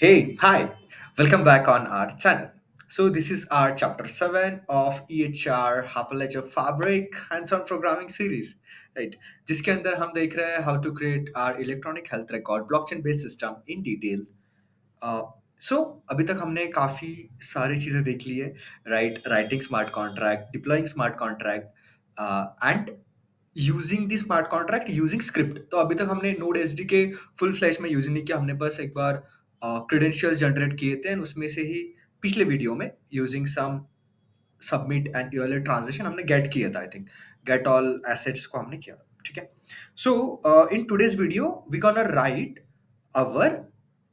Hey, hi, welcome back on our channel. So, this is our chapter 7 of EHR Hyperledger Fabric hands-on programming series, right? जिसके अंदर हम देख रहे हैं how to create our electronic health record blockchain based system in detail. सो अभी तक हमने काफ़ी सारी चीज़ें देख ली है, writing smart contract, deploying smart contract and using the smart contract using script. तो अभी तक हमने नोड एसडी के फुल फ्लैश में यूज नहीं किया, हमने बस एक बार क्रेडेंशियल्स जनरेट किए थे and उसमें से ही पिछले वीडियो में using some submit and yearly transaction हमने गेट किया था। I think get all assets को हमने किया था, ठीक है। So in today's video we gonna write our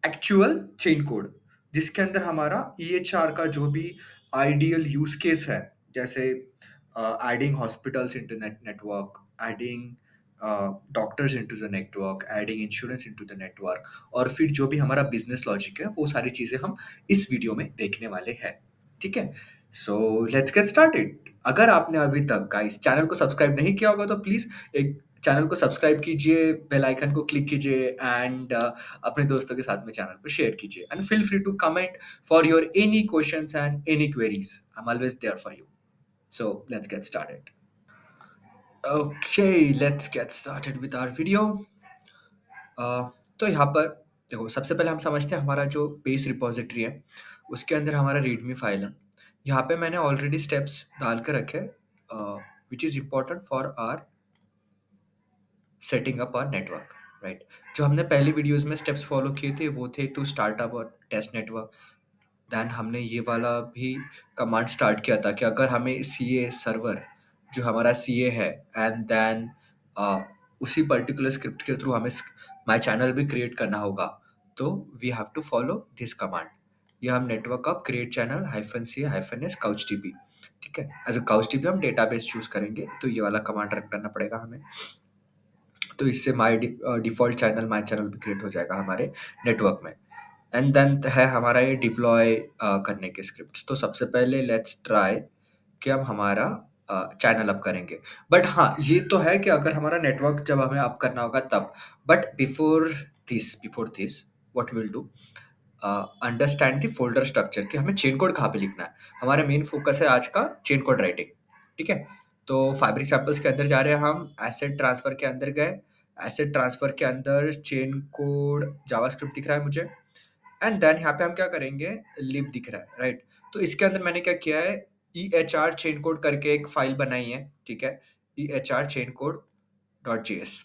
actual chain code, जिसके अंदर हमारा ईएचआर का जो भी आइडियल यूज केस है, जैसे adding hospitals into network, adding doctors into the network, adding insurance into the network, और फिर जो भी हमारा बिजनेस लॉजिक है वो सारी चीजें हम इस वीडियो में देखने वाले हैं, ठीक है। सो लेट्स गेट स्टार्टेड। अगर आपने अभी तक गाइस चैनल को सब्सक्राइब नहीं किया होगा तो प्लीज एक चैनल को सब्सक्राइब कीजिए, बेल आइकन को क्लिक कीजिए एंड अपने दोस्तों के साथ में चैनल को शेयर कीजिए and feel free to comment for your any questions and any queries. I am always there for you. So let's get started. Okay, let's get started with our video. तो यहाँ पर देखो, सबसे पहले हम समझते हैं हमारा जो बेस रिपॉजिटरी है उसके अंदर हमारा रीडमी फाइल है। यहाँ पे मैंने ऑलरेडी स्टेप्स डाल के रखे, which is important for our setting up our network, right. जो हमने पहली वीडियोस में स्टेप्स फॉलो किए थे वो थे टू स्टार्ट अप और टेस्ट नेटवर्क। देन हमने ये वाला भी कमांड स्टार्ट किया था कि अगर हमें सीए सर्वर, जो हमारा सीए है, एंड देन उसी पर्टिकुलर स्क्रिप्ट के थ्रू हमें माई चैनल भी क्रिएट करना होगा, तो we have to follow this command. ये हम network of create channel hyphen C hyphen S couch TP, ठीक है। एज अ काउच टीपी हम डेटाबेस चूज करेंगे, तो ये वाला कमांड रन करना पड़ेगा हमें। तो इससे डिफ़ॉल्ट चैनल माय चैनल भी क्रिएट हो जाएगा हमारे नेटवर्क में। एंड देन है हमारा ये डिप्लॉय करने के स्क्रिप्ट्स। तो सबसे पहले लेट्स ट्राई कि हम हमारा चैनल अप करेंगे। बट हाँ, ये तो है कि अगर हमारा नेटवर्क जब हमें अप करना होगा तब। But before this what will do, understand the folder structure कि हमें चेन कोड कहाँ पे लिखना है। हमारा मेन फोकस है आज का चेन कोड राइटिंग, ठीक है। तो फैब्रिक सैंपल्स के अंदर जा रहे हैं हम, एसेट ट्रांसफर के अंदर गए। एसेट ट्रांसफर के अंदर चेन कोड जावास्क्रिप्ट दिख रहा है मुझे, एंड देन यहाँ पे हम क्या करेंगे, लिब दिख रहा है, राइट। तो इसके अंदर मैंने क्या किया है, ई एच आर चेन कोड करके एक फाइल बनाई है, ठीक है, ई H R chain code dot G S.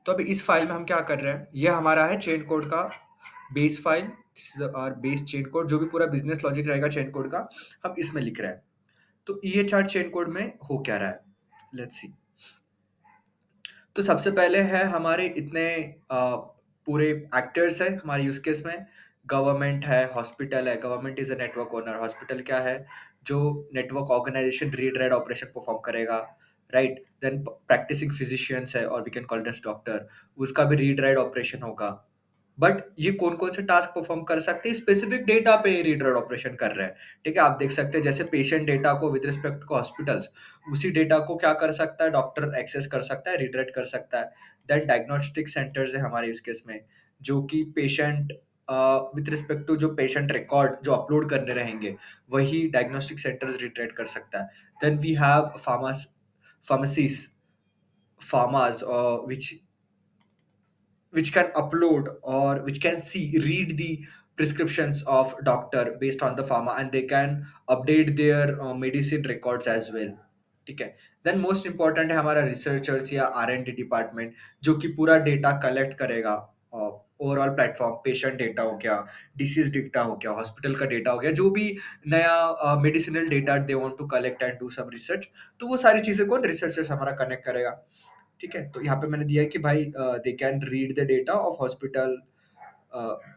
तो अभी इस फाइल में हम क्या कर रहे हैं, ये हमारा है चेन कोड का base file, this is our base chain code. जो भी पूरा बिजनेस लॉजिक रहेगा चेन कोड का हम इसमें लिख रहे हैं। तो E H R chain code में हो क्या रहा है, लेट्स सी। तो सबसे पहले है हमारे इतने पूरे एक्टर्स हैं हमारे यूज केस में। गवर्नमेंट है, हॉस्पिटल है, government is a network owner, hospital क्या है, जो network organisation read write operation perform करेगा, राइट। देन प्रैक्टिसिंग फिजिशियंस है और we can call this doctor, उसका भी रीड राइट ऑपरेशन होगा। बट ये कौन कौन से टास्क परफॉर्म कर सकते हैं, स्पेसिफिक डेटा पे रीड राइट ऑपरेशन कर रहे हैं, ठीक है। आप देख सकते हैं जैसे पेशेंट डेटा को विद रिस्पेक्ट टू हॉस्पिटल्स, उसी डेटा को क्या कर सकता है, डॉक्टर एक्सेस कर सकता है, रीड राइट कर सकता है। देन डायग्नोस्टिक सेंटर्स है हमारे इस केस में, जो कि पेशेंट विद रिस्पेक्ट टू जो पेशेंट रिकॉर्ड जो अपलोड करने रहेंगे, वही डायग्नोस्टिक सेंटर्स रीड राइट कर सकता है। Then we have pharmacies, pharmas, which can upload or which can see read the prescriptions of doctor based on the pharma, and they can update their medicine records as well, ठीक है। Then most important है हमारा researchers या are N D department, जो कि पूरा data collect करेगा। Overall platform, patient data हो गया, डिसीज डेटा हो गया, हॉस्पिटल का डेटा हो गया, जो भी नया medicinal data they want to collect and do some research, तो वो सारी चीजें कौन, रिसर्चर्स हमारा कनेक्ट करेगा, ठीक है। तो यहाँ पे मैंने दिया है कि भाई they can read the data of hospital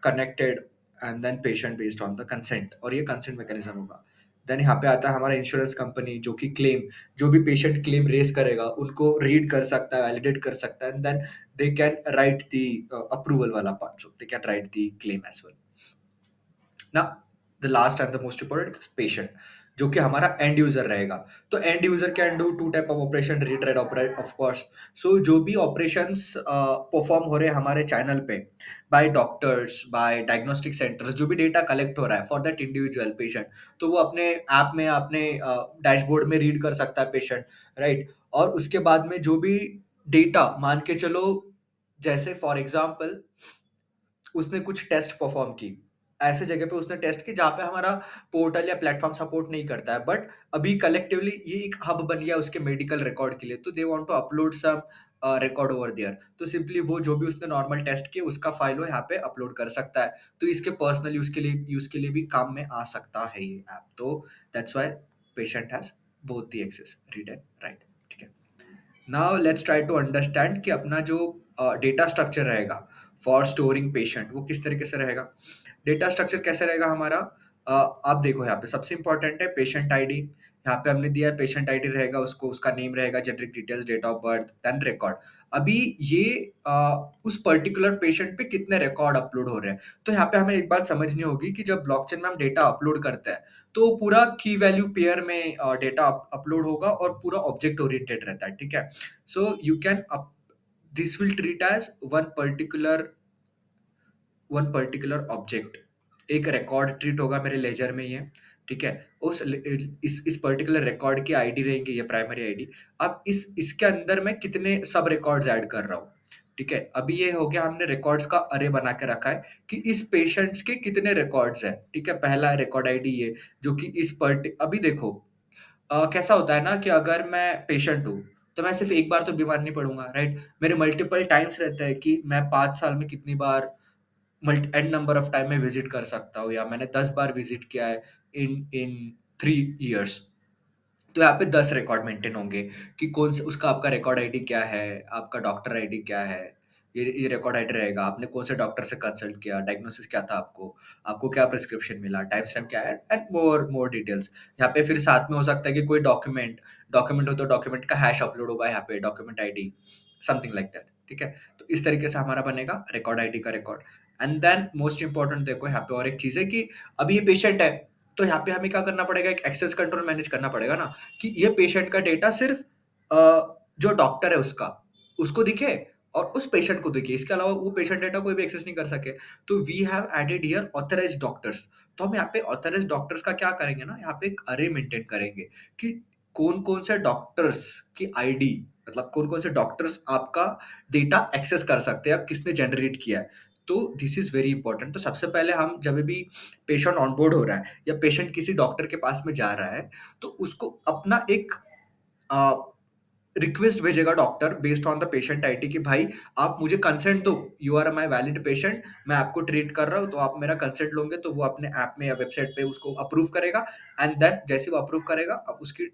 connected and then patient based on the consent, और ये कंसेंट मैकेनिज्म होगा। देन यहाँ पे आता है हमारा इंश्योरेंस कंपनी, जो कि क्लेम, जो भी पेशेंट क्लेम रेज करेगा उनको रीड कर सकता है, वैलिडेट कर सकता है, and then they can write the approval वाला part, so they can write the claim as well. ना the last and the most important patient, जो कि हमारा एंड यूजर रहेगा। तो end user can do two type of operation, read write operate of course. So जो भी operations perform हो रहे हैं हमारे चैनल पे by doctors, by diagnostic centres, जो भी डेटा कलेक्ट हो रहा है फॉर दैट इंडिविजुअल पेशेंट, तो वो अपने ऐप में, अपने डैशबोर्ड में रीड कर सकता है पेशेंट, राइट। और उसके बाद में जो भी डेटा, मान के चलो जैसे फॉर एग्जांपल उसने कुछ टेस्ट परफॉर्म की, ऐसे जगह पे उसने टेस्ट की जहाँ पे हमारा पोर्टल या प्लेटफॉर्म सपोर्ट नहीं करता है, बट अभी कलेक्टिवली ये एक हब बन गया उसके मेडिकल रिकॉर्ड के लिए, तो they want to upload some record over there. तो सिंपली वो जो भी उसने नॉर्मल टेस्ट किया उसका फाइल वो यहाँ पे अपलोड कर सकता है। तो इसके पर्सनल यूज के लिए भी काम में आ सकता है ये ऐप। तो that's why patient has both the access, read and write. ठीक है। Now let's try to understand कि अपना जो डेटा स्ट्रक्चर रहेगा फॉर स्टोरिंग पेशेंट वो किस तरीके से रहेगा। डेटा स्ट्रक्चर कैसे रहेगा हमारा, आप देखो यहाँ पे सबसे इंपॉर्टेंट है पेशेंट आईडी। यहाँ पे हमने दिया है पेशेंट आईडी रहेगा, उसको उसका नेम रहेगा, generic details, date of birth, then record. अभी ये उस पर्टिकुलर पेशेंट पे कितने रिकॉर्ड अपलोड हो रहे हैं। तो यहाँ पे हमें एक बात समझनी होगी कि जब ब्लॉकचेन में हम डेटा अपलोड करते हैं तो पूरा की वैल्यू पेयर में डेटा अपलोड होगा और पूरा ऑब्जेक्ट ओरिएंटेड रहता है। ठीक है। So you can this will treat as one particular object. एक रिकॉर्ड ट्रीट होगा मेरे लेजर में ये। ठीक है। इस पर्टिकुलर रिकॉर्ड की आईडी रहेगी, ये प्राइमरी आईडी। अब इसके अंदर मैं कितने सब रिकॉर्ड्स ऐड कर रहा हूँ। ठीक है। अभी ये हो गया, हमने रिकॉर्ड्स का अरे बना के रखा है कि इस पेशेंट्स के कितने रिकॉर्ड्स हैं। ठीक है। पहला रिकॉर्ड आईडी ये, जो कि अभी देखो कैसा होता है ना कि अगर मैं पेशेंट हूँ तो मैं सिर्फ एक बार तो बीमार नहीं पड़ूंगा, राइट। मेरे मल्टीपल टाइम्स रहते हैं कि मैं 5 साल में कितनी बार एन नंबर ऑफ टाइम में विजिट कर सकता हूँ, या मैंने 10 बार विजिट किया है इन इन 3 इयर्स। तो यहाँ पे 10 रिकॉर्ड मेंटेन होंगे कि कौन से उसका, आपका रिकॉर्ड आईडी क्या है, आपका डॉक्टर आईडी क्या है। ये रिकॉर्ड आईडी रहेगा, आपने कौन से डॉक्टर से कंसल्ट किया, डायग्नोसिस क्या था आपको, आपको क्या प्रिस्क्रिप्शन मिला, टाइम स्टैम्प क्या है, एंड मोर मोर डिटेल्स। यहाँ पे फिर साथ में हो सकता है कि कोई डॉक्यूमेंट डॉक्यूमेंट हो तो डॉक्यूमेंट का हैश अपलोड होगा यहाँ पे, document ID, something like that. ठीक है। तो इस तरीके से हमारा बनेगा रिकॉर्ड आईडी का record. And then most important देखो यहाँ पे और एक चीज है कि अभी ये पेशेंट है, तो यहाँ पे हमें क्या करना पड़ेगा, एक एक्सेस कंट्रोल मैनेज करना पड़ेगा ना, कि ये पेशेंट का डेटा सिर्फ जो डॉक्टर है उसको दिखे और उस पेशेंट को दिखे, इसके अलावा वो पेशेंट डेटा कोई भी एक्सेस नहीं कर सके। तो we have added here authorised doctors. तो हम यहाँ पे ऑथराइज्ड डॉक्टर्स का क्या करेंगे ना, यहाँ पे एक अरे मेंटेन करेंगे कि कौन कौन से डॉक्टर्स की आईडी, मतलब कौन कौन से डॉक्टर्स आपका डेटा एक्सेस कर सकते हैं, किसने जनरेट किया है। तो दिस इज वेरी इंपॉर्टेंट। तो सबसे पहले हम जब भी पेशेंट ऑनबोर्ड हो रहा है या पेशेंट किसी डॉक्टर के पास में जा रहा है, तो उसको अपना एक रिक्वेस्ट भेजेगा doctor based on the patient ID कि भाई आप मुझे कंसेंट दो, you are my valid patient, मैं आपको ट्रीट कर रहा हूँ, तो आप मेरा कंसेंट लोगे तो वो अपने ऐप में या वेबसाइट पे उसको अप्रूव करेगा। एंड देन जैसे वो अप्रूव करेगा, अब उसकी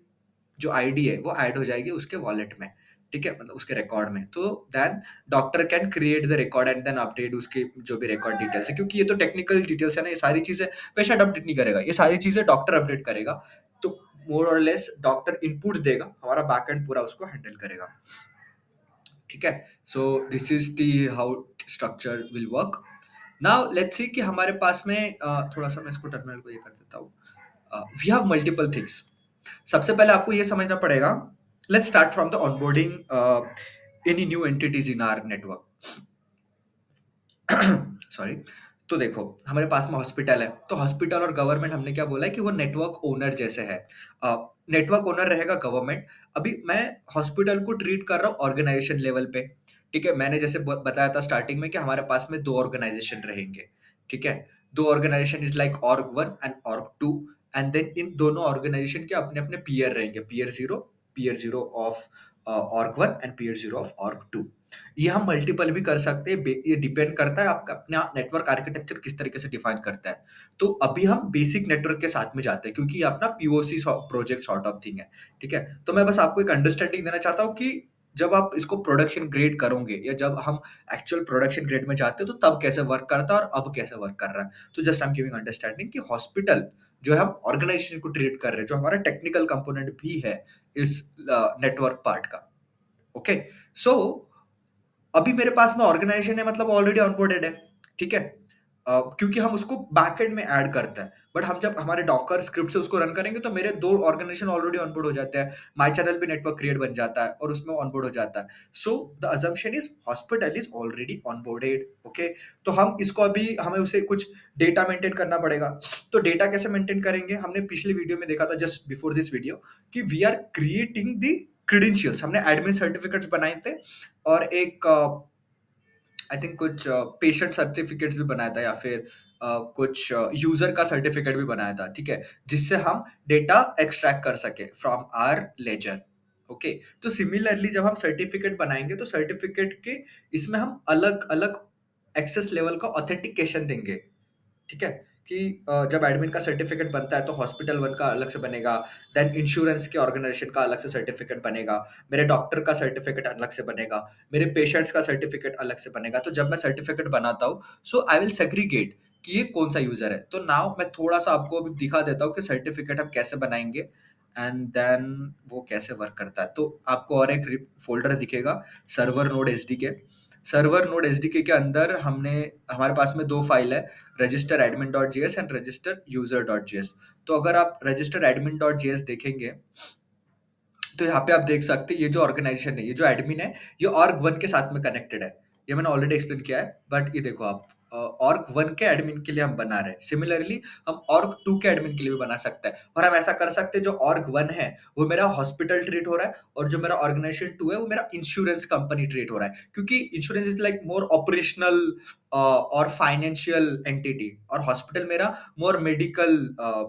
जो आईडी है वो ऐड हो जाएगी उसके वॉलेट में। ठीक है, मतलब उसके रिकॉर्ड में। तो then doctor can create the record and then update उसके जो भी रिकॉर्ड डिटेल्स है, क्योंकि ये तो टेक्निकल डिटेल्स है ना, ये सारी चीजें पेशेंट अपडेट नहीं करेगा, ये सारी चीजें डॉक्टर अपडेट करेगा। तो मोर और लेस डॉक्टर इनपुट्स देगा, हमारा बैकएंड पूरा उसको हैंडल करेगा। ठीक है। So this is the how structure will work. Now let's see कि हमारे पास में थोड़ा सा मैं इसको टर्मिनल को ये कर देता हूँ। We have multiple things. सबसे पहले आपको ये समझना पड़ेगा, let's start from the onboarding any new entities in our network. Sorry. तो देखो हमारे पास में हॉस्पिटल है, तो हॉस्पिटल और गवर्नमेंट हमने क्या बोला है कि वो नेटवर्क ओनर जैसे है। नेटवर्क ओनर रहेगा गवर्नमेंट। अभी मैं हॉस्पिटल को ट्रीट कर रहा हूँ ऑर्गेनाइजेशन लेवल पे। ठीक है। मैंने जैसे बताया था स्टार्टिंग में कि हमारे पास में 2 ऑर्गेनाइजेशन रहेंगे। ठीक है। 2 organisation is like org 1 and org 2। And then इन दोनों ऑर्गेनाइजेशन के अपने अपने पीयर रहेंगे, peer zero of org 1 and peer 0 of org 2। ये हम मल्टीपल भी कर सकते हैं, ये डिपेंड करता है आपका अपना नेटवर्क आर्किटेक्चर किस तरीके से डिफाइन करता है। तो अभी हम बेसिक नेटवर्क के साथ में जाते हैं क्योंकि ये अपना POC project sort of thing है। ठीक है। तो मैं बस आपको एक अंडरस्टैंडिंग देना चाहता हूँ कि जब आप इसको प्रोडक्शन ग्रेड करोगे या जब हम एक्चुअल प्रोडक्शन ग्रेड में जाते हैं तो तब कैसे वर्क करता है और अब कैसे वर्क कर रहा है। तो just I am giving understanding कि हॉस्पिटल जो है हम ऑर्गेनाइजेशन को ट्रीट कर रहे हैं, जो हमारा टेक्निकल कंपोनेंट भी है इस नेटवर्क पार्ट का। ओके। सो अभी मेरे पास में ऑर्गेनाइजेशन है, मतलब ऑलरेडी ऑनबोर्डेड है। ठीक है। क्योंकि हम उसको बैकएंड में ऐड करते हैं। बट हम जब हमारे डॉकर स्क्रिप्ट से उसको रन करेंगे तो मेरे 2 ऑर्गेनाइजेशन ऑलरेडी ऑनबोर्ड हो जाते हैं। माय चैनल पे नेटवर्क क्रिएट बन जाता है और उसमें ऑनबोर्ड हो जाता है। So the assumption is hospital is already onboarded, okay? तो हम इसको अभी हमें उसे कुछ डेटा मेंटेन करना पड़ेगा। तो डेटा कैसे मेंटेन करेंगे? हमने पिछली वीडियो में देखा था जस्ट बिफोर दिस वीडियो कि we are creating the credentials. हमने एडमिन सर्टिफिकेट्स बनाए थे और एक आई थिंक कुछ पेशेंट सर्टिफिकेट्स भी बनाया था या फिर कुछ यूजर का सर्टिफिकेट भी बनाया था, ठीक है? जिससे हम डेटा एक्सट्रैक्ट कर सके फ्रॉम आवर लेजर, ओके? तो सिमिलरली जब हम सर्टिफिकेट बनाएंगे तो सर्टिफिकेट के इसमें हम अलग अलग एक्सेस लेवल का ऑथेंटिकेशन देंगे, ठीक है? कि जब एडमिन का सर्टिफिकेट बनता है तो हॉस्पिटल वन का अलग से बनेगा, देन इंश्योरेंस के ऑर्गेनाइजेशन का अलग से सर्टिफिकेट बनेगा, मेरे डॉक्टर का सर्टिफिकेट अलग से बनेगा, मेरे पेशेंट्स का सर्टिफिकेट अलग से बनेगा। तो जब मैं सर्टिफिकेट बनाता हूँ सो आई विल सेग्रीगेट कि ये कौन सा यूजर है। तो नाउ मैं थोड़ा सा आपको अभी दिखा देता हूँ कि सर्टिफिकेट हम कैसे बनाएंगे एंड देन वो कैसे वर्क करता है। तो आपको और एक फोल्डर दिखेगा, सर्वर नोड एस के। सर्वर नोड एस के अंदर हमने हमारे पास में 2 फाइल है, register admin dot JS and register user dot JS. तो अगर आप रजिस्टर एडमिन डॉट जेएस देखेंगे तो यहाँ पे आप देख सकते हैं ये जो ऑर्गेनाइजेशन है, ये जो एडमिन है, ये ऑर्ग वन के साथ में कनेक्टेड है। ये मैंने ऑलरेडी एक्सप्लेन किया है, बट ये देखो आप ऑर्ग वन के एडमिन के लिए हम बना रहे हैं। सिमिलरली हम ऑर्ग टू के एडमिन के लिए भी बना सकते हैं और हम ऐसा कर सकते हैं जो ऑर्ग वन है वो मेरा हॉस्पिटल ट्रीट हो रहा है और जो मेरा ऑर्गेनाइजेशन टू है वो मेरा इंश्योरेंस कंपनी ट्रीट हो रहा है, क्योंकि insurance is like more operational और फाइनेंशियल एंटिटी और हॉस्पिटल मेरा मोर मेडिकल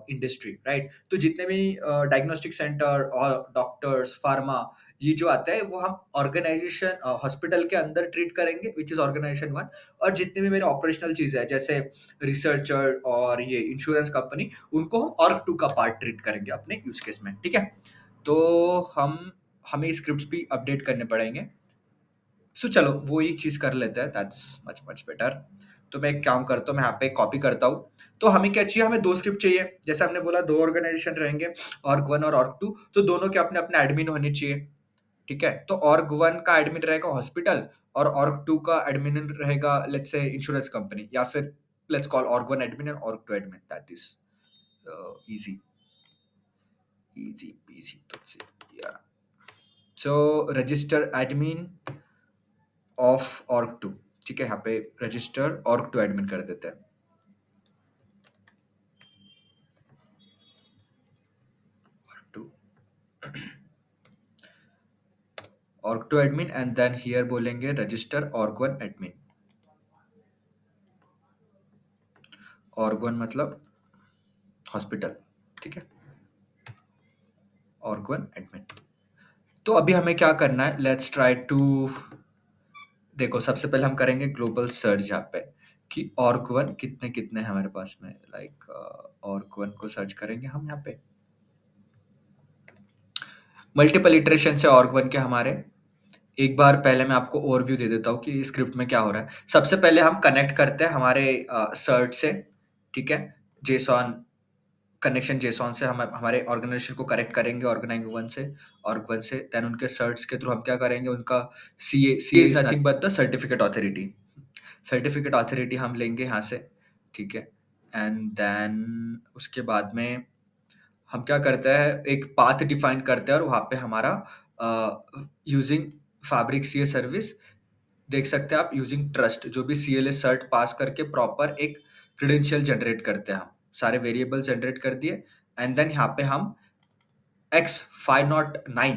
इंडस्ट्री, राइट? तो जितने भी डायग्नोस्टिक सेंटर और डॉक्टर्स, फार्मा, ये जो आता है वो हम ऑर्गेनाइजेशन हॉस्पिटल के अंदर ट्रीट करेंगे, विच इज ऑर्गेनाइजेशन वन। और जितने भी मेरे ऑपरेशनल चीजें हैं जैसे रिसर्चर और ये इंश्योरेंस कंपनी, उनको हम ऑर्ग टू का पार्ट ट्रीट करेंगे अपने यूज केस में, ठीक है? तो हमें स्क्रिप्ट्स भी अपडेट करने पड़ेंगे। सो चलो वो एक चीज कर लेते हैं, दैट्स मच मच बेटर। तो मैं एक काम करता हूँ, मैं यहाँ पे कॉपी करता हूँ। तो हमें क्या चाहिए? हमें 2 स्क्रिप्ट चाहिए। जैसे हमने बोला 2 ऑर्गेनाइजेशन रहेंगे, ऑर्ग वन और ऑर्ग टू। तो दोनों के अपने अपने एडमिन होने चाहिए, ठीक है? तो ऑर्ग वन का एडमिन रहेगा हॉस्पिटल और ऑर्ग टू का एडमिन रहेगा लेट्स से इंश्योरेंस कंपनी, या फिर let's call org one admin and org two admin. That is easy easy peasy तुझसे, या so register admin of org two, ठीक है? यहाँ पे रजिस्टर ऑर्ग टू एडमिन कर देते हैं, to org two admin and then here बोलेंगे register org one admin. Org one मतलब हॉस्पिटल, ठीक है? Org one admin. तो अभी हमें क्या करना है, लेट्स ट्राई टू देखो, सबसे पहले हम करेंगे ग्लोबल सर्च यहाँ पे कि ऑर्ग वन कितने कितने हैं हमारे पास में। लाइक ऑर्ग वन को सर्च करेंगे हम यहाँ पे, मल्टीपल इटरेशन से ऑर्ग वन के हमारे। एक बार पहले मैं आपको ओवरव्यू दे देता हूँ कि स्क्रिप्ट में क्या हो रहा है। सबसे पहले हम कनेक्ट करते हैं हमारे सर्च से, ठीक है? जेसॉन कनेक्शन, जेसॉन से हम हमारे ऑर्गेनाइजेशन को कनेक्ट करेंगे ऑर्ग वन से। देन उनके सर्च के थ्रू हम क्या करेंगे, उनका C is nothing but the certificate authority. Certificate authority हम लेंगे यहाँ से, ठीक है? एंड देन उसके बाद में हम क्या करते हैं, एक पाथ डिफाइन करते हैं और वहाँ पे हमारा यूजिंग फैब्रिक सीए सर्विस, देख सकते हैं आप, यूजिंग ट्रस्ट, जो भी सीएलए सर्ट पास करके प्रॉपर एक क्रेडेंशियल जनरेट करते हैं। हम सारे वेरिएबल जनरेट कर दिए एंड देन यहाँ पे हम X509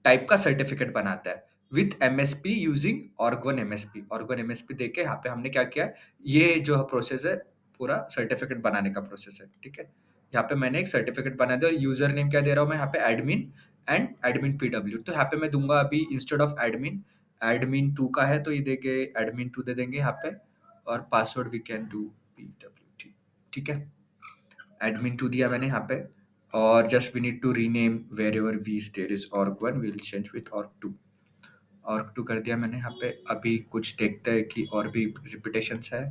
टाइप का सर्टिफिकेट बनाता है विथ एमएसपी यूजिंग ऑर्ग1 एमएसपी। ऑर्ग1 एमएसपी देके यहाँ पे हमने क्या किया, ये जो प्रोसेस है पूरा सर्टिफिकेट बनाने का प्रोसेस है, ठीक है? यहाँ पे मैंने एक सर्टिफिकेट बना दिया और यूजर नेम क्या दे रहा हूँ मैं यहाँ पे, एडमिन एंड एडमिन पीडब्ल्यू। तो यहाँ पे मैं दूंगा अभी instead of admin, admin two का है तो ये देंगे एडमिन टू दे देंगे यहाँ पे, और password we can do PW, ठीक है? एडमिन टू दिया मैंने यहाँ पे और just we need to rename wherever we there is org one we will change with org two. Org two कर दिया मैंने यहाँ पे। अभी कुछ देखते हैं कि और भी रिपीटेशंस है।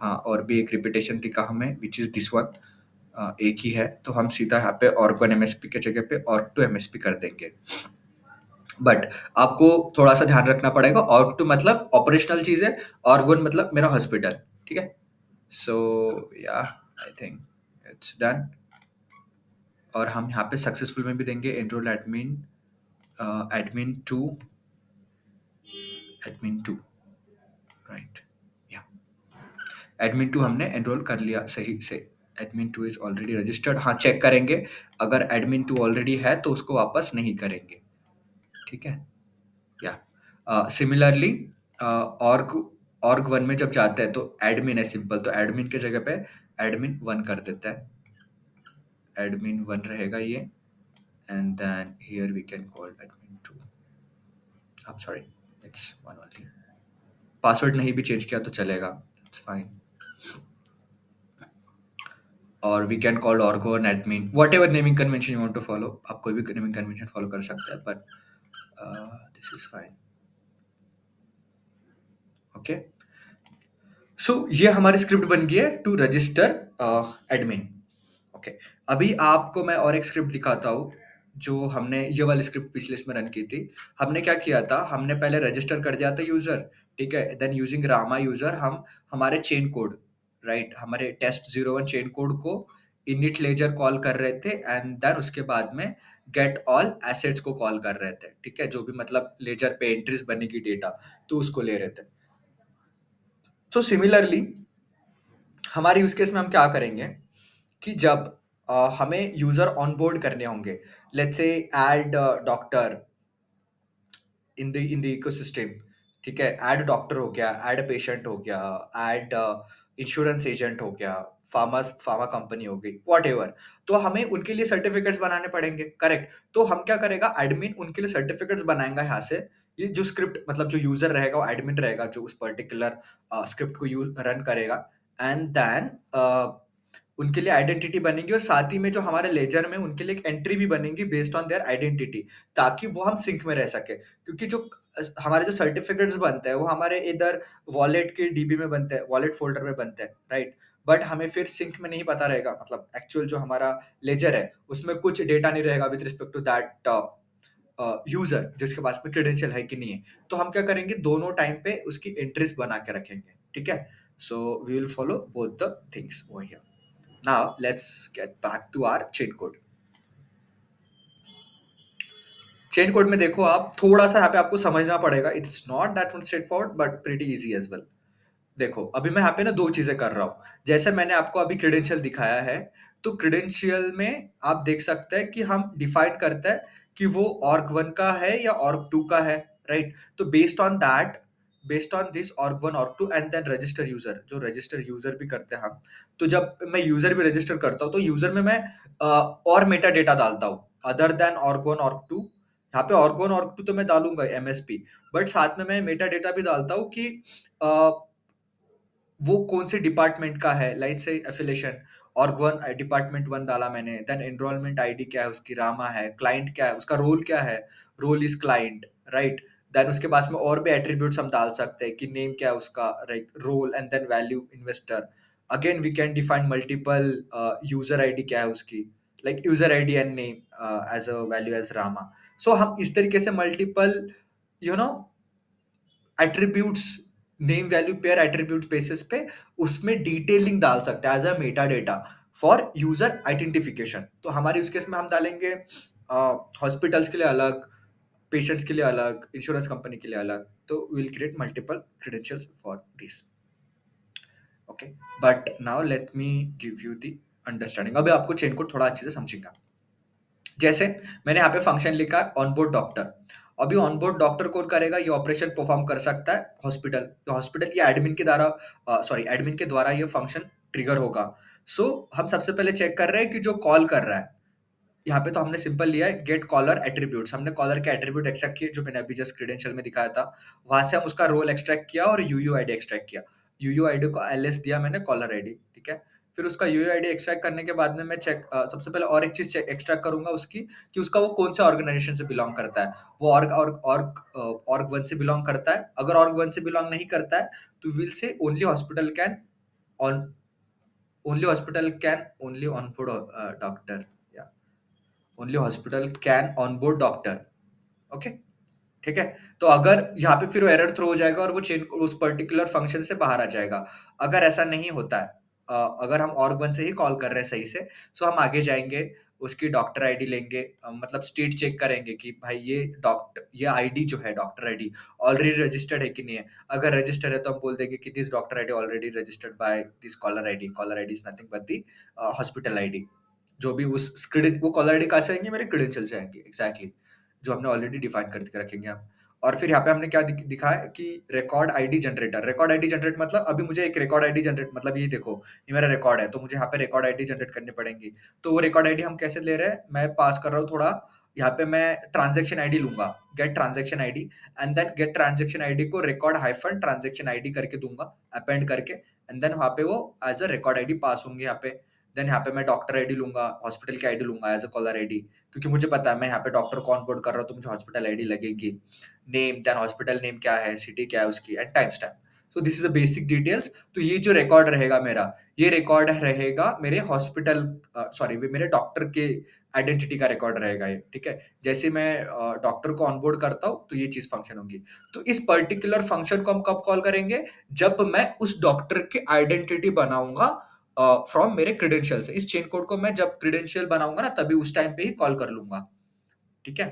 हाँ, और भी एक रिपीटेशन दिखा हमें विच इज दिस वन, एक ही है। तो हम सीधा यहाँ पे ऑर्ग वन एमएसपी के जगह पे ऑर्ग टू एमएसपी कर देंगे। बट आपको थोड़ा सा ध्यान रखना पड़ेगा, ऑर्ग टू मतलब ऑपरेशनल चीज है, ऑर्ग वन मतलब मेरा हॉस्पिटल, ठीक है? सो या आई थिंक इट्स डन। और हम यहाँ पे सक्सेसफुल में भी देंगे enrol admin, admin two, admin two, right, या एडमिन टू हमने एनरोल कर लिया सही से। Admin two is already registered. हाँ, चेक करेंगे, अगर एडमिन टू ऑलरेडी है तो उसको वापस नहीं करेंगे, ठीक है। या सिमिलरली ऑर्ग ऑर्ग वन में जब जाते हैं तो एडमिन है सिंपल, तो एडमिन के जगह पे एडमिन वन कर देते हैं, एडमिन वन रहेगा ये, and then here we can call admin two. अब sorry, it's one only. Password नहीं भी चेंज किया तो चलेगा, इट्स फाइन। और we can call org one admin, whatever naming convention you want to follow, आप कोई भी नेमिंग कन्वेंशन फॉलो कर सकते हैं, but this is fine. Okay, so ये हमारी स्क्रिप्ट बन गई है टू रजिस्टर एडमिन। ओके, अभी आपको मैं और एक स्क्रिप्ट दिखाता हूँ, जो हमने ये वाली स्क्रिप्ट पिछले इसमें रन की थी। हमने क्या किया था, हमने पहले रजिस्टर कर दिया था यूजर, ठीक है, देन यूजिंग रामा यूजर हम हमारे चेन कोड, राइट, हमारे टेस्ट 01 चेन कोड को इनिट लेजर कॉल कर रहे थे, एंड देन उसके बाद में गेट ऑल एसेट्स को कॉल कर रहे थे, ठीक है, जो भी मतलब लेजर पे एंट्रीज बनेगी डेटा, तो उसको ले रहे थे। सो सिमिलरली हमारे यूज केस में हम क्या करेंगे कि जब हमें यूजर ऑनबोर्ड करने होंगे, let's say add doctor in the ecosystem, ठीक है, ऐड डॉक्टर हो गया, ऐड पेशेंट हो गया, ऐड इंश्योरेंस एजेंट हो गया, फार्मा कंपनी हो गई, वॉट एवर, तो हमें उनके लिए सर्टिफिकेट्स बनाने पड़ेंगे, करेक्ट। तो हम क्या करेगा, एडमिन उनके लिए सर्टिफिकेट्स बनाएंगा यहाँ से। ये जो स्क्रिप्ट मतलब जो यूजर रहेगा वो एडमिन रहेगा, जो उस पर्टिकुलर स्क्रिप्ट को यूज रन करेगा, एंड देन उनके लिए आइडेंटिटी बनेगी, और साथ ही में जो हमारे लेजर में उनके लिए एक एंट्री भी बनेगी बेस्ड ऑन देयर आइडेंटिटी, ताकि वो हम सिंक में रह सके। क्योंकि जो हमारे जो सर्टिफिकेट्स बनते हैं वो हमारे इधर वॉलेट के डीबी में बनते हैं, वॉलेट फोल्डर में बनते हैं, राइट, बट हमें फिर सिंक में नहीं पता रहेगा, मतलब एक्चुअल जो हमारा लेजर है उसमें कुछ डेटा नहीं रहेगा with respect to that user जिसके पास में क्रेडेंशियल है कि नहीं है। तो हम क्या करेंगे, दोनों टाइम पे उसकी एंट्रीज बना के रखेंगे, ठीक है। So we will follow both the things over here. Now let's get back to our chain code. Chain code में देखो, आप थोड़ा सा यहाँ पे आपको समझना पड़ेगा, it's not that much straightforward but pretty easy as well. देखो, अभी मैं यहाँ पे ना दो चीजें कर रहा हूँ, जैसे मैंने आपको अभी क्रेडेंशियल दिखाया है, तो क्रेडेंशियल में आप देख सकते हैं कि हम डिफाइन करते हैं कि वो ऑर्ग वन का है या ऑर्ग टू का है, राइट। तो based on that, based on this org one org two and then register user, जो रजिस्टर यूजर भी करते हैं हम। तो जब मैं यूजर भी रजिस्टर करता हूँ तो यूजर में मैं और मेटा डेटा डालता हूँ other than org one org two. यहाँ पे ऑर्ग वन ऑर्ग टू तो मैं डालूंगा एमएसपी, बट साथ में मैं मेटा डेटा भी डालता हूँ कि वो कौन से डिपार्टमेंट का है, लाइक से affiliation, org one department one डाला मैंने, देन एनरोलमेंट आईडी क्या है उसकी, रामा है, क्लाइंट क्या है उसका, रोल क्या है, role is client, right. Then उसके पास में और भी एट्रीब्यूट्स हम डाल सकते हैं कि नेम क्या है उसका, right, role, and then value investor. Again we can define multiple, user ID क्या है उसकी, like user ID and name as a value as Rama. So हम इस तरीके से multiple you know attributes, name value pair attribute basis पे उसमें detailing डाल सकते हैं as a meta data for user identification. तो हमारे यूज केस में हम डालेंगे हॉस्पिटल्स के लिए अलग, पेशेंट्स के लिए अलग, इंश्योरेंस कंपनी के लिए अलग, तो will create multiple credentials for this. Okay, but now let me give you the understanding, अभी आपको चेन कोड थोड़ा अच्छे से समझेंगे। जैसे मैंने यहाँ पे फंक्शन लिखा है ऑनबोर्ड डॉक्टर। अभी ऑनबोर्ड डॉक्टर कौन करेगा, ये ऑपरेशन परफॉर्म कर सकता है हॉस्पिटल, तो हॉस्पिटल या एडमिन के द्वारा, सॉरी एडमिन के द्वारा ये फंक्शन ट्रिगर होगा। सो हम सबसे पहले चेक कर रहे हैं कि जो कॉल कर रहा है, यहाँ पे तो हमने सिंपल लिया है गेट कॉलर एट्रीब्यूट्स, हमने कॉलर के एट्रीब्यूट एक्सट्रैक्ट किए जो मैंने अभी जस्ट क्रेडेंशियल में दिखाया था। वहां से हम उसका रोल एक्सट्रैक्ट किया और यूयूआईडी एक्सट्रैक्ट किया। यूयूआईडी को एलएस दिया मैंने कॉलर आईडी, ठीक है। फिर उसका यूयूआईडी एक्सट्रैक्ट करने के बाद में मैं सबसे पहले और एक चीज एक्सट्रैक्ट करूंगा उसकी, कि उसका वो कौन से ऑर्गेनाइजेशन से बिलोंग करता है, वो ऑर्ग वन से बिलोंग करता है। अगर ऑर्ग वन से बिलोंग नहीं करता है तो will say only hospital can on only onboard doctor, only hospital can onboard doctor. Okay, ठीक है। तो अगर यहाँ पे फिर वो एरर थ्रो हो जाएगा और वो चेन उस पर्टिकुलर फंक्शन से बाहर आ जाएगा। अगर ऐसा नहीं होता है, अगर हम ऑर्ग 1 से ही कॉल कर रहे हैं सही से, सो हम आगे जाएँगे, उसकी डॉक्टर आईडी लेंगे, मतलब स्टेट चेक करेंगे कि भाई ये आईडी जो है डॉक्टर आईडी ऑलरेडी रजिस्टर्ड है कि नहीं है। अगर रजिस्टर्ड है तो हम बोल देंगे कि this doctor ID already registered by this caller ID. Caller ID is nothing but the hospital ID. जो भी उस क्रेडेट वो कॉलर आईडी कहाँ से आएँगे? मेरे क्रेडेंशियल से आएँगे, एग्ज़ैक्टली, जो हमने ऑलरेडी डिफाइन करके रखेंगे हम। और फिर यहाँ पे हमने क्या दिखा है कि record ID generator. Record ID generate मतलब अभी मुझे एक रिकॉर्ड आईडी जनरेट मतलब ये देखो, ये मेरा रिकॉर्ड है, तो मुझे यहाँ पे रिकॉर्ड आईडी जनरेट करनी पड़ेंगी। तो वो रिकॉर्ड आईडी हम कैसे ले रहे हैं? मैं पास कर रहा हूँ थोड़ा, यहाँ पे मैं ट्रांज़ैक्शन आईडी लूँगा, get transaction ID and then get transaction ID को रिकॉर्ड हाइफ़न ट्रांज़ैक्शन आईडी करके दूँगा, अपेंड करके एंड देन वहाँ पे वो as a record ID pass होंगे यहाँ पे। देन यहाँ पे मैं डॉक्टर आईडी लूँगा, हॉस्पिटल की आईडी लूँगा एज़ अ कॉलर आईडी, क्योंकि मुझे पता है मैं यहाँ पे डॉक्टर को ऑनबोर्ड कर रहा हूँ तो मुझे हॉस्पिटल आईडी लगेगी। नेम, देन हॉस्पिटल नेम क्या है, सिटी क्या है उसकी and time stamp. So this is the basic details. तो ये जो रिकॉर्ड रहेगा मेरा, ये रिकॉर्ड रहेगा मेरे हॉस्पिटल सॉरी वे मेरे डॉक्टर के आइडेंटिटी का रिकॉर्ड रहेगा ये, ठीक है? जैसे मैं डॉक्टर को ऑनबोर्ड करता हूँ, तो ये चीज़ फंक्शन होगी। तो इस पर्टिकुलर फंक्शन को हम कब कॉल करेंगे? जब मैं उस डॉक्टर की आइडेंटिटी बनाऊँगा फ्रॉम मेरे क्रेडेंशियल से। इस चेन कोड को मैं जब क्रेडेंशियल बनाऊँगा ना, तभी उस टाइम पे ही कॉल कर लूँगा, ठीक है?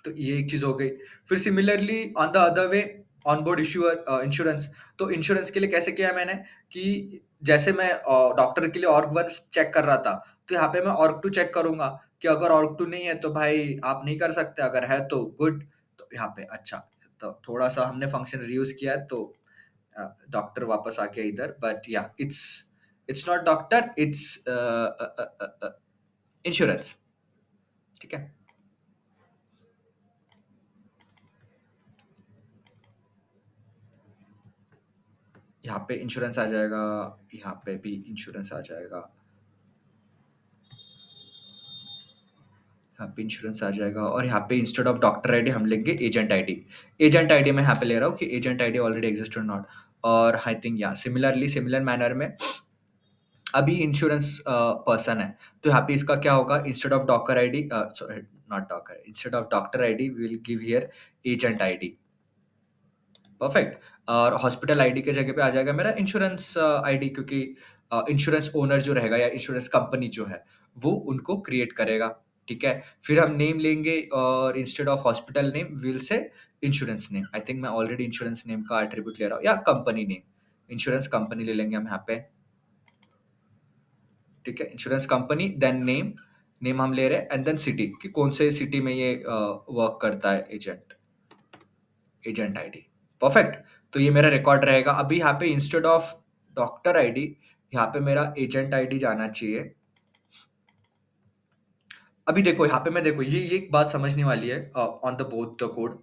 तो ये एक चीज़ हो गई। फिर similarly on the other way onboard insurance. तो इंश्योरेंस के लिए कैसे किया मैंने कि जैसे मैं डॉक्टर के लिए ऑर्ग 1 चेक कर रहा था, तो यहाँ पे मैं ऑर्ग 2 चेक करूँगा कि अगर ऑर्ग 2 नहीं है तो भाई आप नहीं कर सकते, अगर है तो गुड। तो यहाँ पे अच्छा, तो थोड़ा-सा हमने फंक्शन रीयूज़ किया है, तो डॉक्टर वापस आ गया इधर, बट या it's not doctor, it's insurance, ठीक है? यहाँ पे इंश्योरेंस आ जाएगा, यहाँ पे भी इंश्योरेंस आ जाएगा, यहाँ पे इंश्योरेंस आ जाएगा और यहाँ पे इंस्टेड ऑफ डॉक्टर आईडी हम लेंगे एजेंट आईडी। एजेंट आईडी मैं यहाँ पे ले रहा हूँ कि एजेंट आईडी ऑलरेडी एग्जिस्ट और नॉट। और आई थिंक या सिमिलरली सिमिलर मैनर में अभी इंश्योरेंस पर्सन है, तो यहाँ पे इसका क्या होगा? Instead of doctor ID sorry not doctor, instead of doctor ID we will give here agent ID. Perfect. और हॉस्पिटल आईडी के जगह पे आ जाएगा मेरा इंश्योरेंस आईडी, क्योंकि इंश्योरेंस ओनर जो रहेगा या इंश्योरेंस कंपनी जो है वो उनको क्रिएट करेगा, ठीक है? फिर हम नेम लेंगे और instead of hospital name will say insurance name. I think मैं ऑलरेडी इंश्योरेंस नेम का एट्रीब्यूट ले रहा हूँ, या कंपनी नेम, इंश्योरेंस कंपनी ले लेंगे हम यहाँ पे, ठीक है? Insurance company then name, name हम ले रहे हैं एंड देन सिटी कि कौन से सिटी में ये वर्क करता है एजेंट, एजेंट आईडी। परफेक्ट। तो ये मेरा रिकॉर्ड रहेगा। अभी यहाँ पे इंस्टेड ऑफ डॉक्टर आईडी यहाँ पे मेरा एजेंट आईडी जाना चाहिए। अभी देखो यहाँ पे मैं देखो ये एक बात समझने वाली है on the both the code,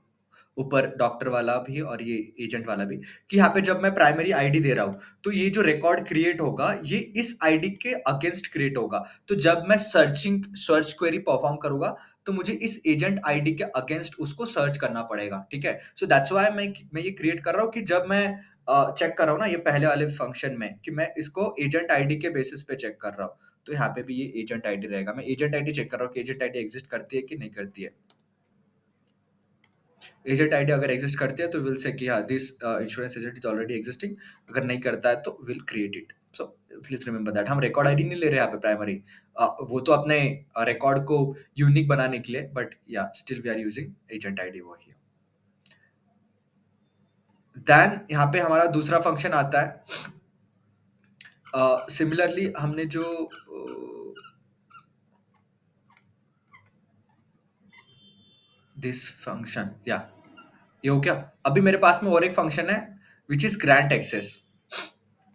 ऊपर डॉक्टर वाला भी और ये एजेंट वाला भी, कि यहाँ पे जब मैं प्राइमरी आईडी दे रहा हूँ, तो ये जो रिकॉर्ड क्रिएट होगा ये इस आईडी के अगेंस्ट क्रिएट होगा। तो जब मैं सर्च क्वेरी परफॉर्म करूंगा, तो मुझे इस एजेंट आईडी के अगेंस्ट उसको सर्च करना पड़ेगा, ठीक है? सो दैट्स व्हाई मैं ये क्रिएट कर रहा हूँ कि जब मैं चेक कर रहा हूँ ना ये पहले वाले फंक्शन में, कि मैं इसको एजेंट आईडी के बेसिस पे चेक कर रहा हूँ, तो यहाँ पे भी ये एजेंट आईडी रहेगा। मैं एजेंट आईडी चेक कर रहा हूँ कि एजेंट आईडी एग्जिस्ट करती है कि नहीं करती है। एजेंट आईडी अगर एग्जिस्ट करती है तो विल से कि हाँ this insurance agent is already existing. अगर नहीं करता है तो will create it. So please remember that हम रिकॉर्ड आईडी नहीं ले रहे यहाँ पे प्राइमरी, वो तो अपने रिकॉर्ड को यूनिक बनाने के लिए, बट या still we are using agent ID वो ही। देन यहाँ पे हमारा दूसरा फंक्शन आता है। सिमिलरली हमने जो दिस फंक्शन या ये हो क्या? अभी मेरे पास में और एक फंक्शन है विच इज ग्रांट एक्सेस।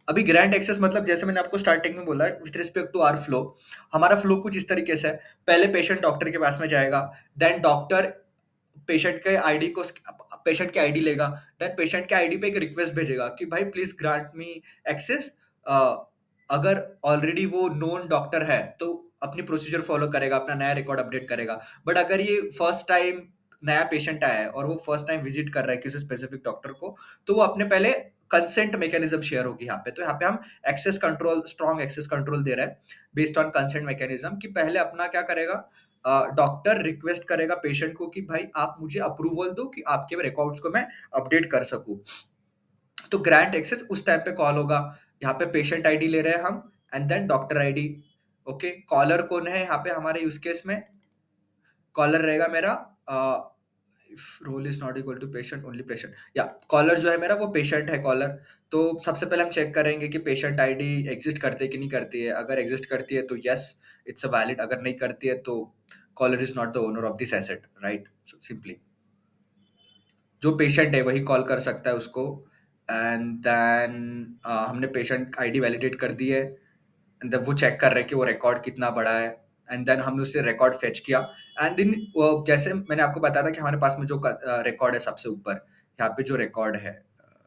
अभी ग्रांट एक्सेस मतलब जैसे मैंने आपको स्टार्टिंग में बोला है with respect to our flow, हमारा फ्लो कुछ इस तरीके से है। पहले पेशेंट डॉक्टर के पास में जाएगा, देन डॉक्टर पेशेंट के आईडी को पेशेंट की आईडी लेगा, देन पेशेंट के आईडी पे एक रिक्वेस्ट भेजेगा कि भाई प्लीज ग्रांट मी एक्सेस। अगर ऑलरेडी वो नोन डॉक्टर है तो अपनी प्रोसीजर फॉलो करेगा, अपना नया रिकॉर्ड अपडेट करेगा। बट अगर ये फर्स्ट टाइम नया पेशेंट आया है और वो फर्स्ट टाइम विजिट कर रहा है किसी स्पेसिफिक डॉक्टर को, तो वो अपने पहले कंसेंट मैकेनिज्म शेयर होगी यहाँ पे। तो यहाँ पे हम access control, strong access control दे रहे हैं बेस्ड ऑन कंसेंट मैकेनिज्म, कि पहले अपना क्या करेगा, डॉक्टर रिक्वेस्ट करेगा पेशेंट को कि भाई आप मुझे अप्रूवल दो कि आपके रिकॉर्ड्स को मैं अपडेट कर सकूं। तो ग्रांट एक्सेस उस टाइम पे कॉल होगा। यहाँ पे पेशेंट आईडी ले रहे हैं हम, and then doctor ID. Okay, caller कौन है यहाँ पे हमारे यूज केस में? कॉलर रहेगा मेरा, if role is not equal to patient, only patient, या कॉलर जो है मेरा वो पेशेंट है कॉलर। तो सबसे पहले हम चेक करेंगे कि पेशेंट आईडी एग्जिस्ट करती है कि नहीं करती है। अगर एग्जिस्ट करती है तो यस, इट्स अ वैलिड। अगर नहीं करती है तो caller is not the owner of this asset, right? Simply जो पेशेंट है वही कॉल कर सकता है उसको। एंड देन हमने पेशेंट आईडी वैलिडेट कर दी है, एंड देन वो चेक कर रहे हैं कि वो रिकॉर्ड कितना बड़ा है। एंड देन हमने उससे रिकॉर्ड फेच किया। एंड देन जैसे मैंने आपको बताया था कि हमारे पास में जो रिकॉर्ड है सबसे ऊपर, यहाँ पे जो रिकॉर्ड है,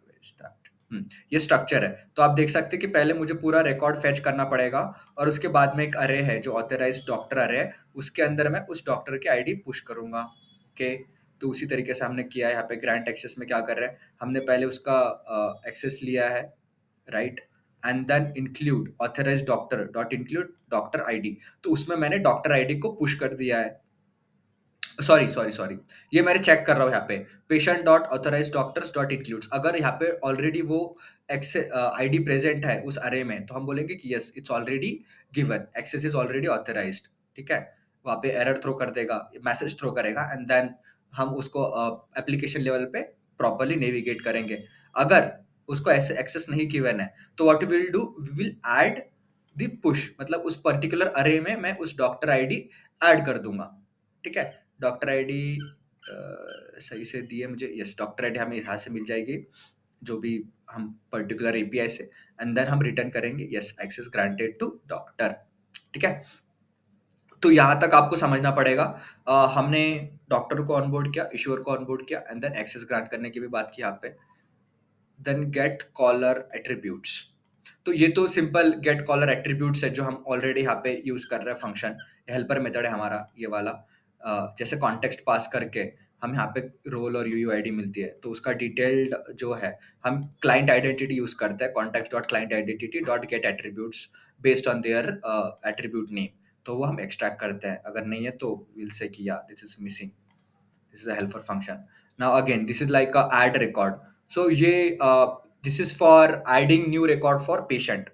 where is that? ये स्ट्रक्चर है। तो आप देख सकते हैं कि पहले मुझे पूरा रिकॉर्ड फेच करना पड़ेगा, और उसके बाद में एक अरे है जो ऑथराइज्ड डॉक्टर अरे है, उसके अंदर मैं उस डॉक्टर की आईडी पुश करूंगा। ओके, तो उसी तरीके से हमने किया है। यहाँ पे ग्रांट एक्सेस में क्या कर रहे हैं, हमने पहले उसका एक्सेस लिया है, right? And then include authorised doctor dot include doctor ID, तो उसमें मैंने डॉक्टर आईडी को पुश कर दिया है। सॉरी सॉरी सॉरी, ये मैंने चेक कर रहा हूँ यहाँ पे, patient dot authorise doctors dot includes. अगर यहाँ पे ऑलरेडी वो एक्स आईडी प्रेजेंट है उस अरे में, तो हम बोलेंगे कि yes it's already given, access is already authorised. ठीक है, वहाँ पे एरर थ्रो कर देगा, मैसेज थ्रो करेगा, एंड देन हम उसको एप्लीकेशन लेवल पे प्रॉपरली नेविगेट करेंगे। अगर उसको ऐसे एक्सेस नहीं गिवन है, तो what will do, we will add the push, मतलब उस पर्टिकुलर अरे में मैं उस डॉक्टर आईडी ऐड कर दूंगा। ठीक है, डॉक्टर आईडी सही से दिए मुझे, यस डॉक्टर आईडी हमें यहाँ से मिल जाएगी, जो भी हम पर्टिकुलर एपीआई से, एंड देन हम रिटर्न करेंगे yes access granted to doctor. ठीक है, तो यहाँ तक आपको समझना पड़ेगा। हमने डॉक्टर को ऑनबोर्ड किया, इश्योर को ऑनबोर्ड किया, एंड देन एक्सेस ग्रांट करने की भी बात की यहाँ पे। देन गेट कॉलर एट्रीब्यूट्स, तो ये तो सिंपल गेट कॉलर एट्रीब्यूट्स है जो हम ऑलरेडी यहाँ पे यूज कर रहे हैं फंक्शन, हेल्पर मेथड है हमारा ये वाला। जैसे कॉन्टेक्स्ट पास करके हम यहाँ पे रोल और यूयूआईडी मिलती है, तो उसका डिटेल्ड जो है हम क्लाइंट आइडेंटिटी यूज करते हैं, contact dot client identity dot gate attributes based on there attribute name, तो वो हम एक्सट्रैक्ट करते हैं। अगर नहीं है तो विल से कि या this is missing, this is a helper function. Now again this is like a add record, so ये this is for adding new record for patient।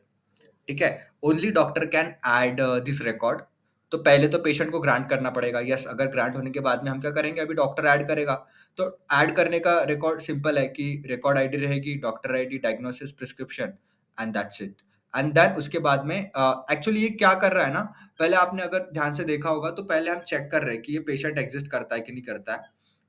ठीक है, only doctor can add this record. तो पहले तो patient को grant करना पड़ेगा, yes. अगर ग्रांट होने के बाद में हम क्या करेंगे, अभी डॉक्टर ऐड करेगा। तो ऐड करने का रिकॉर्ड सिंपल है कि रिकॉर्ड आईडी रहेगी, doctor ID, diagnosis, prescription, and that's it. And then उसके बाद में एक्चुअली ये क्या कर रहा है ना, पहले आपने अगर ध्यान से देखा होगा तो पहले हम चेक कर रहे हैं कि ये पेशेंट एग्जिस्ट करता है कि नहीं करता है।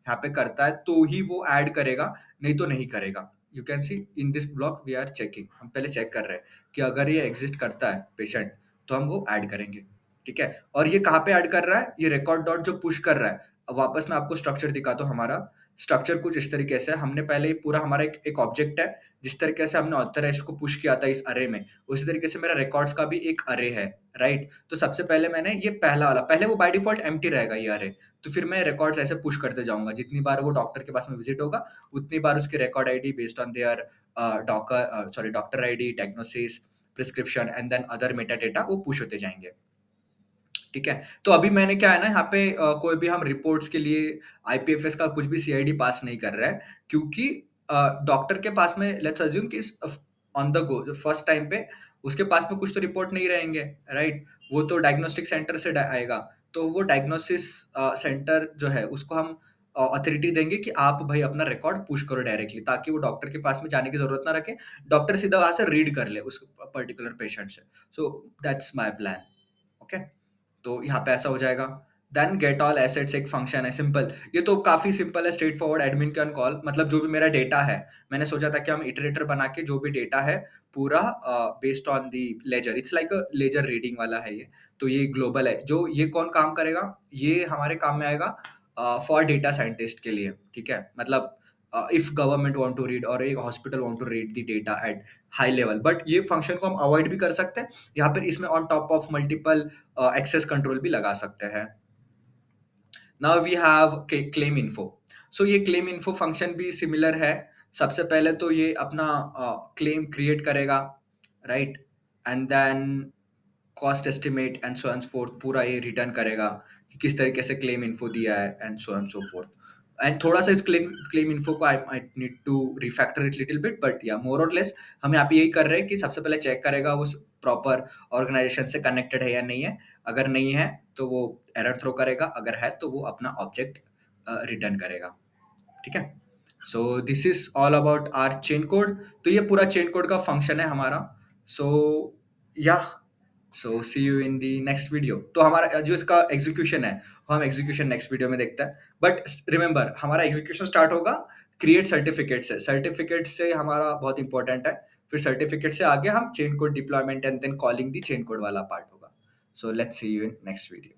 यहाँ पे करता है तो ही वो ऐड करेगा, नहीं तो नहीं करेगा। You can see in this block we are checking, हम पहले चेक कर रहे हैं कि अगर ये एग्जिस्ट करता है पेशेंट, तो हम वो ऐड करेंगे। ठीक है, और ये कहाँ पे ऐड कर रहा है, ये रिकॉर्ड डॉट जो पुश कर रहा है। अब वापस मैं आपको स्ट्रक्चर दिखाता हूँ। हमारा स्ट्रक्चर कुछ इस तरीके से है। हमने पहले ही पूरा हमारा एक ऑब्जेक्ट है, जिस तरीके से हमने ऑथराइज्ड को पुश किया था इस अरे में, उसी तरीके से मेरा रिकॉर्ड्स का भी एक अरे है, राइट? तो सबसे पहले मैंने ये पहला वाला, पहले वो बाय डिफॉल्ट एम्प्टी रहेगा ये अरे, तो फिर मैं रिकॉर्ड्स ऐसे पुश करते जाऊंगा। जितनी बार वो डॉक्टर के पास में विजिट होगा, उतनी बार उसकी record ID based on their doctor ID, diagnosis, prescription, and then other metadata वो पुश होते जाएंगे। ठीक है, तो अभी मैंने क्या है ना, यहाँ पे कोई भी हम रिपोर्ट्स के लिए आईपीएफएस का कुछ भी सीआईडी पास नहीं कर रहे हैं, क्योंकि डॉक्टर के पास में लेट्स अज्यूम कि on the go first time पे उसके पास में कुछ तो रिपोर्ट नहीं रहेंगे, राइट? वो तो डायग्नोस्टिक सेंटर से आएगा, तो वो डायग्नोसिस सेंटर जो है उसको हम अथॉरिटी देंगे कि आप भाई अपना रिकॉर्ड पुश करो डायरेक्टली, ताकि वो डॉक्टर के पास में जाने की जरूरत ना रखे, डॉक्टर सीधा वहां से रीड कर ले उस पर्टिकुलर पेशेंट से। So that's my plan. Okay, तो यहाँ पे ऐसा हो जाएगा। देन गेट ऑल एसेट्स एक फंक्शन है, सिंपल। ये तो काफी सिंपल है, straight forward, admin can call, मतलब जो भी मेरा डेटा है, मैंने सोचा था कि हम इटरेटर बना के जो भी डेटा है पूरा based on the ledger, it's like a ledger reading वाला है ये। तो ये ग्लोबल है, जो ये कौन काम करेगा, ये हमारे काम में आएगा फॉर डेटा साइंटिस्ट के लिए। ठीक है, मतलब if government want to read और एक hospital want to read the data at high level, but ये फंक्शन को हम अवॉइड भी कर सकते हैं। यहाँ पर इसमें on top of multiple access control भी लगा सकते हैं। Now we have claim info. So ये क्लेम इन्फो फंक्शन भी सिमिलर है। सबसे पहले तो ये अपना क्लेम क्रिएट करेगा, right? And then cost estimate and so forth पूरा ये रिटर्न करेगा कि किस तरीके से क्लेम इन्फो दिया है, एंड सो फोर्थ। एंड थोड़ा सा इस क्लेम इन्फो को I need to refactor it little bit, but या मोर और लेस हम यहाँ पे यही कर रहे हैं कि सबसे पहले चेक करेगा वो प्रॉपर ऑर्गेनाइजेशन से कनेक्टेड है या नहीं है। अगर नहीं है तो वो एरर थ्रो करेगा, अगर है तो वो अपना ऑब्जेक्ट रिटर्न करेगा। ठीक है। So this is all about our chain code. तो ये पूरा चेन कोड का फंक्शन है हमारा। सो या so see you in the next video. तो हमारा जो इसका एग्जीक्यूशन है वो हम एग्जीक्यूशन नेक्स्ट वीडियो में देखते हैं। बट रिमेंबर हमारा एग्जीक्यूशन स्टार्ट होगा क्रिएट सर्टिफिकेट से। सर्टिफिकेट से हमारा बहुत इंपॉर्टेंट है। फिर सर्टिफिकेट से आगे हम chain code deployment and then calling the chain code वाला पार्ट होगा। So let's see you in next video.